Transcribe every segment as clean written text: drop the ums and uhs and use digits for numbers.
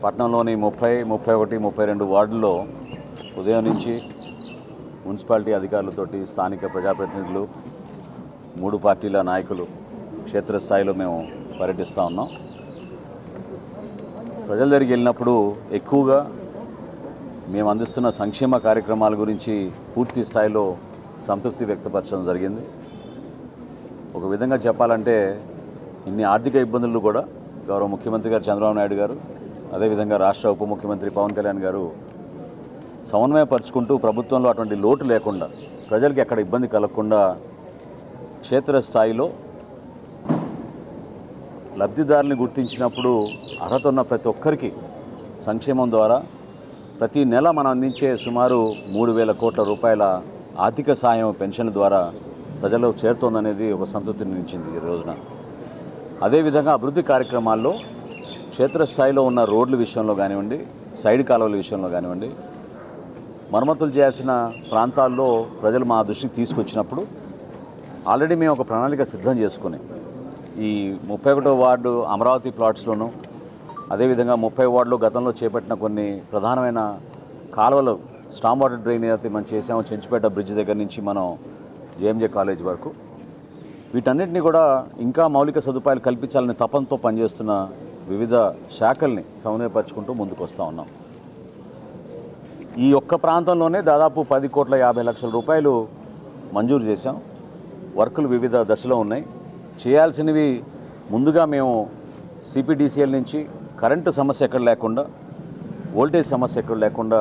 పట్టణంలోని 30, 31, 32 వార్డుల్లో ఉదయం నుంచి మున్సిపాలిటీ అధికారులతోటి స్థానిక ప్రజాప్రతినిధులు 3 పార్టీల నాయకులు క్షేత్రస్థాయిలో మేము పర్యటిస్తూ ఉన్నాం. ప్రజల దగ్గరికి వెళ్ళినప్పుడు ఎక్కువగా మేము అందిస్తున్న సంక్షేమ కార్యక్రమాల గురించి పూర్తి స్థాయిలో సంతృప్తి వ్యక్తపరచడం జరిగింది. ఒక విధంగా చెప్పాలంటే ఇన్ని ఆర్థిక ఇబ్బందులు కూడా గౌరవ ముఖ్యమంత్రి గారు చంద్రబాబు నాయుడు గారు, అదేవిధంగా రాష్ట్ర ఉప ముఖ్యమంత్రి పవన్ కళ్యాణ్ గారు సమన్వయపరుచుకుంటూ ప్రభుత్వంలో అటువంటి లోటు లేకుండా, ప్రజలకు ఎక్కడ ఇబ్బంది కలగకుండా క్షేత్రస్థాయిలో లబ్ధిదారుని గుర్తించినప్పుడు అర్హత ఉన్న ప్రతి ఒక్కరికి సంక్షేమం ద్వారా ప్రతి నెల మనం అందించే సుమారు 3,000 కోట్ల రూపాయల ఆర్థిక సాయం పెన్షన్ ద్వారా ప్రజలకు చేరుతోందనేది ఒక సంతృప్తిని ఇచ్చింది ఈ రోజున. అదేవిధంగా అభివృద్ధి కార్యక్రమాల్లో క్షేత్రస్థాయిలో ఉన్న రోడ్ల విషయంలో కానివ్వండి, సైడ్ కాలువల విషయంలో కానివ్వండి, మరమ్మతులు చేయాల్సిన ప్రాంతాల్లో ప్రజలు మా దృష్టికి తీసుకొచ్చినప్పుడు ఆల్రెడీ మేము ఒక ప్రణాళిక సిద్ధం చేసుకుని ఈ 31వ వార్డు అమరావతి ప్లాట్స్లోనూ, అదేవిధంగా 30 వార్డులో గతంలో చేపట్టిన కొన్ని ప్రధానమైన కాలువలు స్టామ్ వాటర్ డ్రైన్ అయితే మనం చేసాము. చెంచుపేట బ్రిడ్జ్ దగ్గర నుంచి మనం జేఎంజే కాలేజ్ వరకు వీటన్నిటిని కూడా ఇంకా మౌలిక సదుపాయాలు కల్పించాలని తపంతో పనిచేస్తున్న వివిధ శాఖల్ని సమన్వయపరుచుకుంటూ ముందుకు వస్తూ ఉన్నాం. ఈ ఒక్క ప్రాంతంలోనే దాదాపు 10,50,00,000 రూపాయలు మంజూరు చేశాం. వర్కులు వివిధ దశలో ఉన్నాయి. చేయాల్సినవి ముందుగా మేము సిపిడిసిఎల్ నుంచి కరెంటు సమస్య ఎక్కడ లేకుండా, వోల్టేజ్ సమస్య ఎక్కడ లేకుండా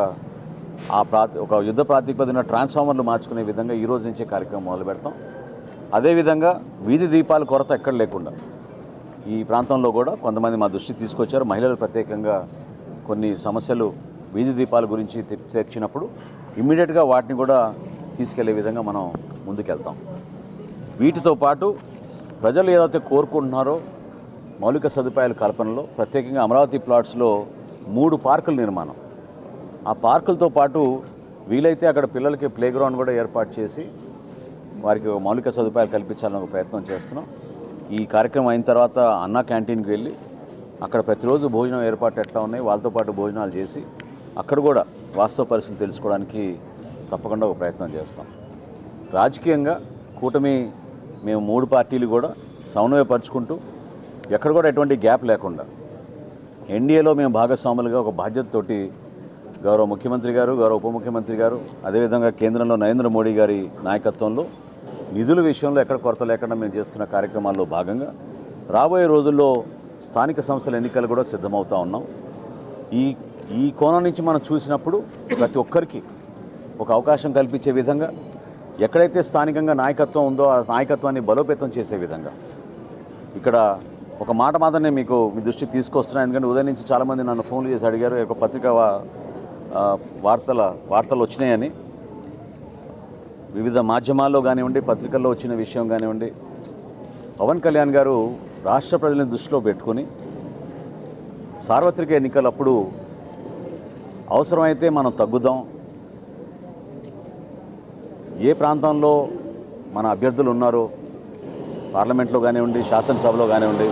ఒక యుద్ధ ప్రాతిపదిన ట్రాన్స్ఫార్మర్లు మార్చుకునే విధంగా ఈ రోజు నుంచే కార్యక్రమం మొదలు పెడతాం. అదేవిధంగా వీధి దీపాల కొరత ఎక్కడ లేకుండా ఈ ప్రాంతంలో కూడా కొంతమంది మా దృష్టికి తీసుకొచ్చారు. మహిళలు ప్రత్యేకంగా కొన్ని సమస్యలు వీధి దీపాల గురించి తెచ్చినప్పుడు ఇమ్మీడియట్గా వాటిని కూడా తీసుకెళ్లే విధంగా మనం ముందుకెళ్తాం. వీటితో పాటు ప్రజలు ఏదైతే కోరుకుంటున్నారో మౌలిక సదుపాయాల కల్పనలో ప్రత్యేకంగా అమరావతి ప్లాట్స్లో 3 పార్కుల నిర్మాణం, ఆ పార్కులతో పాటు వీలైతే అక్కడ పిల్లలకి ప్లే గ్రౌండ్ కూడా ఏర్పాటు చేసి వారికి మౌలిక సదుపాయాలు కల్పించాలని ఒక ప్రయత్నం చేస్తున్నాం. ఈ కార్యక్రమం అయిన తర్వాత అన్నా క్యాంటీన్కి వెళ్ళి అక్కడ ప్రతిరోజు భోజనం ఏర్పాటు ఎట్లా ఉన్నాయి వాళ్ళతో పాటు భోజనాలు చేసి అక్కడ కూడా వాస్తవ పరిస్థితులు తెలుసుకోవడానికి తప్పకుండా ఒక ప్రయత్నం చేస్తాం. రాజకీయంగా కూటమి మేము 3 పార్టీలు కూడా సమన్వయపరుచుకుంటూ ఎక్కడ కూడా ఎటువంటి గ్యాప్ లేకుండా ఎన్డీఏలో మేము భాగస్వాములుగా ఒక బాధ్యతతోటి గౌరవ ముఖ్యమంత్రి గారు, గౌరవ ఉప ముఖ్యమంత్రి గారు, అదేవిధంగా కేంద్రంలో నరేంద్ర మోడీ గారి నాయకత్వంలో నిధుల విషయంలో ఎక్కడ కొరత లేకుండా మేము చేస్తున్న కార్యక్రమాల్లో భాగంగా రాబోయే రోజుల్లో స్థానిక సంస్థల ఎన్నికలు కూడా సిద్ధమవుతూ ఉన్నాం. ఈ కోణం నుంచి మనం చూసినప్పుడు ప్రతి ఒక్కరికి ఒక అవకాశం కల్పించే విధంగా ఎక్కడైతే స్థానికంగా నాయకత్వం ఉందో ఆ నాయకత్వాన్ని బలోపేతం చేసే విధంగా ఇక్కడ ఒక మాట మాత్రమే మీ దృష్టికి తీసుకొస్తున్నాను. ఎందుకంటే ఉదయం నుంచి చాలామంది నన్ను ఫోన్లు చేసి అడిగారు, ఒక పత్రికా వార్తలు వచ్చినాయని. వివిధ మాధ్యమాల్లో కానివ్వండి, పత్రికల్లో వచ్చిన విషయం కానివ్వండి, పవన్ కళ్యాణ్ గారు రాష్ట్ర ప్రజలను దృష్టిలో పెట్టుకొని సార్వత్రిక ఎన్నికలప్పుడు అవసరమైతే మనం తగ్గుదాం, ఏ ప్రాంతంలో మన అభ్యర్థులు ఉన్నారో పార్లమెంట్లో కానివ్వండి, శాసనసభలో కానివ్వండి,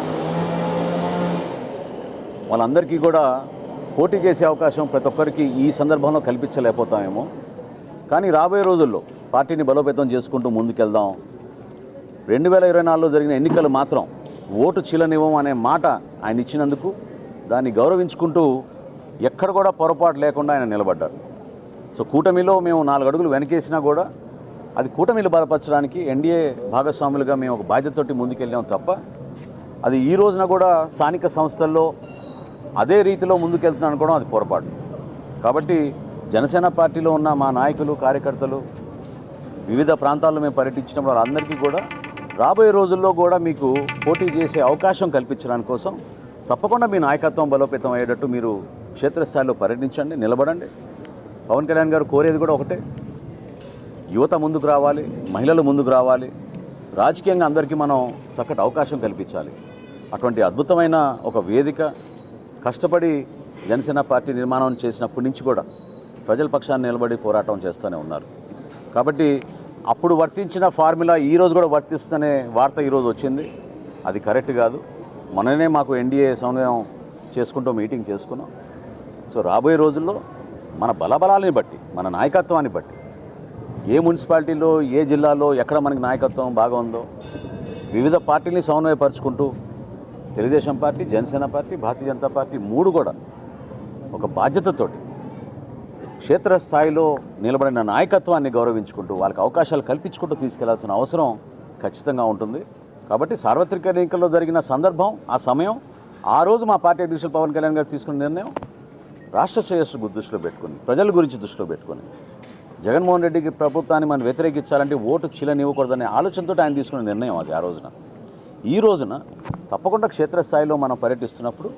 వాళ్ళందరికీ కూడా పోటీ చేసే అవకాశం ప్రతి ఒక్కరికి ఈ సందర్భంలో కల్పించలేకపోతామేమో. కానీ రాబోయే రోజుల్లో పార్టీని బలోపేతం చేసుకుంటూ ముందుకెళ్దాం. 2024లో జరిగిన ఎన్నికలు మాత్రం ఓటు చీలనివ్వం అనే మాట ఆయన ఇచ్చినందుకు దాన్ని గౌరవించుకుంటూ ఎక్కడ కూడా పొరపాటు లేకుండా ఆయన నిలబడ్డారు. సో కూటమిలో మేము 4 అడుగులు వెనకేసినా కూడా అది కూటమిలు బలపరచడానికి ఎన్డీఏ భాగస్వాములుగా మేము ఒక బాధ్యతతోటి ముందుకెళ్ళాం తప్ప అది ఈ రోజున కూడా స్థానిక సంస్థల్లో అదే రీతిలో ముందుకెళ్తున్నాను అనుకోవడం అది పొరపాటు. కాబట్టి జనసేన పార్టీలో ఉన్న మా నాయకులు, కార్యకర్తలు వివిధ ప్రాంతాల్లో మేము పర్యటించినప్పుడు వాళ్ళందరికీ కూడా రాబోయే రోజుల్లో కూడా మీకు పోటీ చేసే అవకాశం కల్పించడానికి కోసం తప్పకుండా మీ నాయకత్వం బలోపేతం అయ్యేటట్టు మీరు క్షేత్రస్థాయిలో పర్యటించండి, నిలబడండి. పవన్ కళ్యాణ్ గారు కోరేది కూడా ఒకటే, యువత ముందుకు రావాలి, మహిళలు ముందుకు రావాలి, రాజకీయంగా అందరికీ మనం చక్కటి అవకాశం కల్పించాలి. అటువంటి అద్భుతమైన ఒక వేదిక కష్టపడి జనసేన పార్టీ నిర్మాణం చేసినప్పటి నుంచి కూడా ప్రజల పక్షాన్ని నిలబడి పోరాటం చేస్తూనే ఉన్నారు. కాబట్టి అప్పుడు వర్తించిన ఫార్ములా ఈరోజు కూడా వర్తిస్తుందనే వార్త ఈరోజు వచ్చింది. అది కరెక్ట్ కాదు. మొన్ననే మాకు ఎన్డీఏ సమన్వయం చేసుకుంటూ మీటింగ్ చేసుకున్నాం. సో రాబోయే రోజుల్లో మన బలబలాలని బట్టి, మన నాయకత్వాన్ని బట్టి, ఏ మున్సిపాలిటీలో ఏ జిల్లాలో ఎక్కడ మనకి నాయకత్వం బాగా ఉందో వివిధ పార్టీలని సమన్వయపరుచుకుంటూ Telugu Desam party, Janasena party, Bharatiya Janata party మూడు కూడా ఒక బాధ్యతతోటి క్షేత్రస్థాయిలో నిలబడిన నాయకత్వాన్ని గౌరవించుకుంటూ వాళ్ళకి అవకాశాలు కల్పించుకుంటూ తీసుకెళ్లాల్సిన అవసరం ఖచ్చితంగా ఉంటుంది. కాబట్టి సార్వత్రిక ఎన్నికల్లో జరిగిన సందర్భం, ఆ సమయం, ఆ రోజు మా పార్టీ అధ్యక్షులు పవన్ కళ్యాణ్ గారు తీసుకున్న నిర్ణయం రాష్ట్ర శ్రేయస్సు దృష్టిలో పెట్టుకుని, ప్రజల గురించి దృష్టిలో పెట్టుకుని, జగన్మోహన్ రెడ్డికి ప్రభుత్వాన్ని మనం వ్యతిరేకించాలంటే ఓటు చీలనివ్వకూడదనే ఆలోచనతో ఆయన తీసుకున్న నిర్ణయం అది ఆ రోజున. ఈ రోజున తప్పకుండా క్షేత్రస్థాయిలో మనం పర్యటిస్తున్నప్పుడు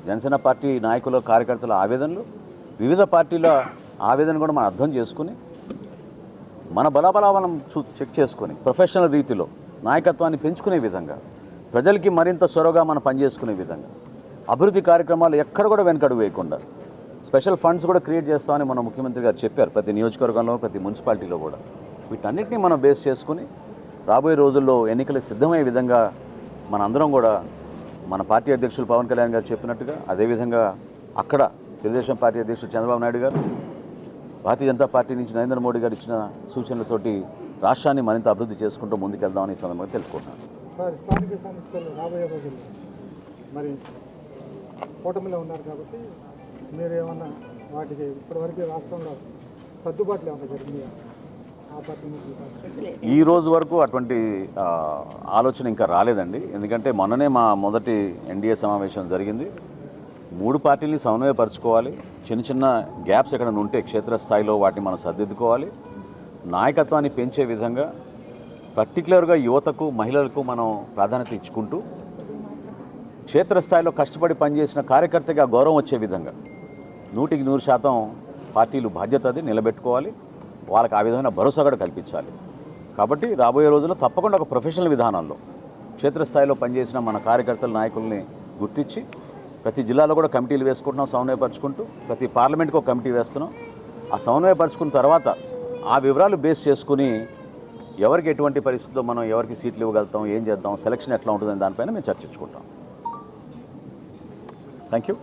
జనసేన పార్టీ నాయకుల, కార్యకర్తల ఆవేదనలు, వివిధ పార్టీల ఆవేదన కూడా మనం అర్థం చేసుకుని మన బలాబలాలను చెక్ చేసుకొని ప్రొఫెషనల్ రీతిలో నాయకత్వాన్ని పెంచుకునే విధంగా, ప్రజలకి మరింత చొరవగా మనం పనిచేసుకునే విధంగా, అభివృద్ధి కార్యక్రమాలు ఎక్కడ కూడా వెనకడుగు వేయకుండా స్పెషల్ ఫండ్స్ కూడా క్రియేట్ చేస్తామని మన ముఖ్యమంత్రి గారు చెప్పారు. ప్రతి నియోజకవర్గంలో, ప్రతి మున్సిపాలిటీలో కూడా వీటన్నిటిని మనం బేస్ చేసుకుని రాబోయే రోజుల్లో ఎన్నికలకు సిద్ధమయ్యే విధంగా మనందరం కూడా మన పార్టీ అధ్యక్షులు పవన్ కళ్యాణ్ గారు చెప్పినట్టుగా, అదేవిధంగా అక్కడ తెలుగుదేశం పార్టీ అధ్యక్షుడు చంద్రబాబు నాయుడు గారు, భారతీయ జనతా పార్టీ నుంచి నరేంద్ర మోడీ గారు ఇచ్చిన సూచనలతోటి రాష్ట్రాన్ని మరింత అభివృద్ధి చేసుకుంటూ ముందుకెళ్దామని ఈ సందర్భంగా తెలుసుకుంటున్నాను. సార్, స్థానిక సంస్థలు రాబోయే రోజుల్లో మరి కూటమిలో ఉన్నారు కాబట్టి మీరు ఏమన్నా వాటికి ఇప్పటివరకు రాష్ట్రంలో సర్దుబాట్లు ఏమన్నా జరిగింది ఆ పార్టీ నుంచి? ఈ రోజు వరకు అటువంటి ఆలోచన ఇంకా రాలేదండి. ఎందుకంటే మొన్ననే మా మొదటి ఎన్డీఏ సమావేశం జరిగింది. మూడు పార్టీలని సమన్వయపరచుకోవాలి. చిన్న చిన్న గ్యాప్స్ ఎక్కడైనా ఉంటే క్షేత్రస్థాయిలో వాటిని మనం సర్దిద్దుకోవాలి. నాయకత్వాన్ని పెంచే విధంగా పర్టికులర్గా యువతకు, మహిళలకు మనం ప్రాధాన్యత ఇచ్చుకుంటూ క్షేత్రస్థాయిలో కష్టపడి పనిచేసిన కార్యకర్తగా గౌరవం వచ్చే విధంగా 100% పార్టీలు బాధ్యత అది నిలబెట్టుకోవాలి. వాళ్ళకి ఆ విధమైన భరోసా కూడా కల్పించాలి. కాబట్టి రాబోయే రోజుల్లో తప్పకుండా ఒక ప్రొఫెషనల్ విధానంలో క్షేత్రస్థాయిలో పనిచేసిన మన కార్యకర్తల, నాయకుల్ని గుర్తించి ప్రతి జిల్లాలో కూడా కమిటీలు వేసుకుంటున్నాం సమన్వయపరుచుకుంటూ. ప్రతి పార్లమెంట్కి ఒక కమిటీ వేస్తున్నాం. ఆ సమన్వయపరుచుకున్న తర్వాత ఆ వివరాలు బేస్ చేసుకుని ఎవరికి ఎటువంటి పరిస్థితుల్లో మనం ఎవరికి సీట్లు ఇవ్వగలుగుతాం, ఏం చేద్దాం, సెలక్షన్ ఎట్లా ఉంటుందని దానిపైన మేము చర్చించుకుంటాం. Thank you.